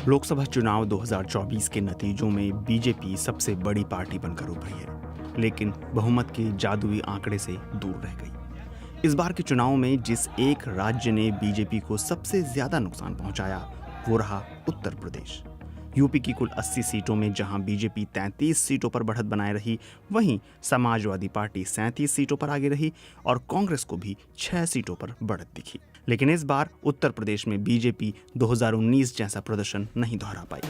लोकसभा चुनाव 2024 के नतीजों में बीजेपी सबसे बड़ी पार्टी बनकर उभरी है, लेकिन बहुमत के जादुई आंकड़े से दूर रह गई। इस बार के चुनाव में जिस एक राज्य ने बीजेपी को सबसे ज्यादा नुकसान पहुंचाया वो रहा उत्तर प्रदेश। यूपी की कुल 80 सीटों में जहां बीजेपी 33 सीटों पर बढ़त बनाए रही, वहीं समाजवादी पार्टी 37 सीटों पर आगे रही और कांग्रेस को भी 6 सीटों पर बढ़त दिखी। लेकिन इस बार उत्तर प्रदेश में बीजेपी 2019 जैसा प्रदर्शन नहीं दोहरा पाई।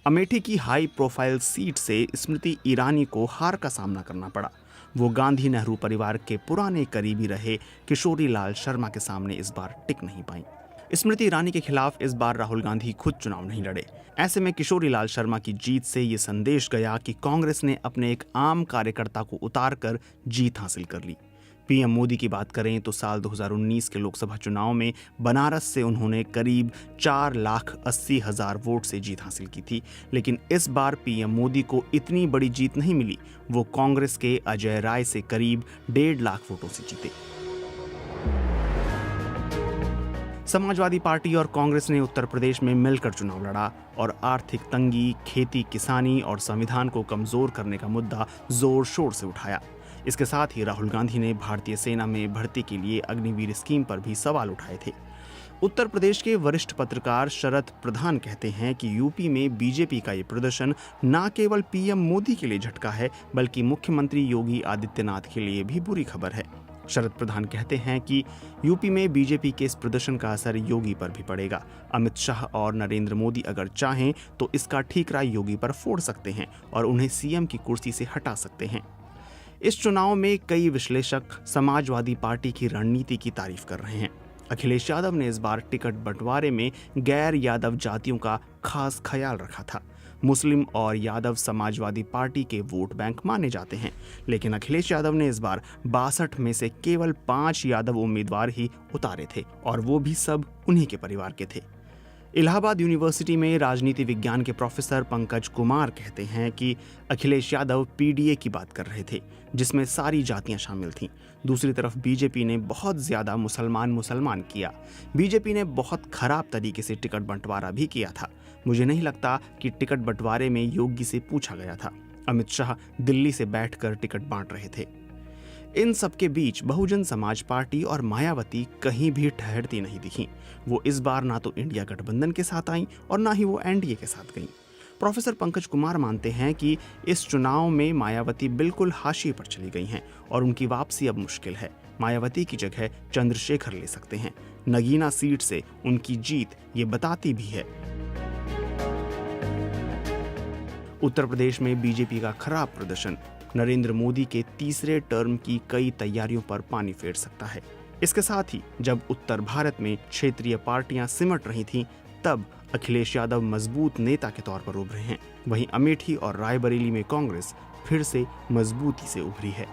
अमेठी की हाई प्रोफाइल सीट से स्मृति ईरानी को हार का सामना करना पड़ा। वो गांधी नेहरू परिवार के पुराने करीबी रहे किशोरी लाल शर्मा के सामने इस बार टिक नहीं पाई। स्मृति ईरानी के खिलाफ इस बार राहुल गांधी खुद चुनाव नहीं लड़े। ऐसे में किशोरी लाल शर्मा की जीत से ये संदेश गया कि कांग्रेस ने अपने एक आम कार्यकर्ता को उतारकर जीत हासिल कर ली। पीएम मोदी की बात करें तो साल 2019 के लोकसभा चुनाव में बनारस से उन्होंने करीब 4,80,000 वोट से जीत हासिल की थी, लेकिन इस बार पीएम मोदी को इतनी बड़ी जीत नहीं मिली। वो कांग्रेस के अजय राय से करीब 1.5 लाख वोटों से जीते। समाजवादी पार्टी और कांग्रेस ने उत्तर प्रदेश में मिलकर चुनाव लड़ा और आर्थिक तंगी, खेती किसानी और संविधान को कमजोर करने का मुद्दा जोर शोर से उठाया। इसके साथ ही राहुल गांधी ने भारतीय सेना में भर्ती के लिए अग्निवीर स्कीम पर भी सवाल उठाए थे। उत्तर प्रदेश के वरिष्ठ पत्रकार शरद प्रधान कहते हैं कि यूपी में बीजेपी का ये प्रदर्शन न केवल पीएम मोदी के लिए झटका है, बल्कि मुख्यमंत्री योगी आदित्यनाथ के लिए भी बुरी खबर है। शरद प्रधान कहते हैं कि यूपी में बीजेपी के इस प्रदर्शन का असर योगी पर भी पड़ेगा। अमित शाह और नरेंद्र मोदी अगर चाहें तो इसका ठीकरा योगी पर फोड़ सकते हैं और उन्हें सीएम की कुर्सी से हटा सकते हैं। इस चुनाव में कई विश्लेषक समाजवादी पार्टी की रणनीति की तारीफ कर रहे हैं। अखिलेश यादव ने इस बार टिकट बंटवारे में गैर यादव जातियों का खास ख्याल रखा था। मुस्लिम और यादव समाजवादी पार्टी के वोट बैंक माने जाते हैं, लेकिन अखिलेश यादव ने इस बार 62 में से केवल 5 यादव उम्मीदवार ही उतारे थे और वो भी सब उन्हीं के परिवार के थे। इलाहाबाद यूनिवर्सिटी में राजनीति विज्ञान के प्रोफेसर पंकज कुमार कहते हैं कि अखिलेश यादव पीडीए की बात कर रहे थे, जिसमें सारी जातियां शामिल थीं। दूसरी तरफ बीजेपी ने बहुत ज्यादा मुसलमान किया। बीजेपी ने बहुत खराब तरीके से टिकट बंटवारा भी किया था। मुझे नहीं लगता कि टिकट बंटवारे में योगी से पूछा गया था। अमित शाह दिल्ली से बैठकर टिकट बांट रहे थे। इन सबके बीच बहुजन समाज पार्टी और मायावती कहीं भी ठहरती नहीं दिखी। वो इस बार ना तो इंडिया गठबंधन के साथ आईं और ना ही वो एनडीए के साथ गईं। प्रोफेसर पंकज कुमार मानते हैं कि इस चुनाव में मायावती बिल्कुल हाशिए पर चली गई हैं और उनकी वापसी अब मुश्किल है। मायावती की जगह चंद्रशेखर ले सकते हैं। नगीना सीट से उनकी जीत ये बताती भी है। उत्तर प्रदेश में बीजेपी का खराब प्रदर्शन नरेंद्र मोदी के तीसरे टर्म की कई तैयारियों पर पानी फेर सकता है। इसके साथ ही जब उत्तर भारत में क्षेत्रीय पार्टियां सिमट रही थीं, तब अखिलेश यादव मजबूत नेता के तौर पर उभरे हैं। वहीं अमेठी और रायबरेली में कांग्रेस फिर से मजबूती से उभरी है।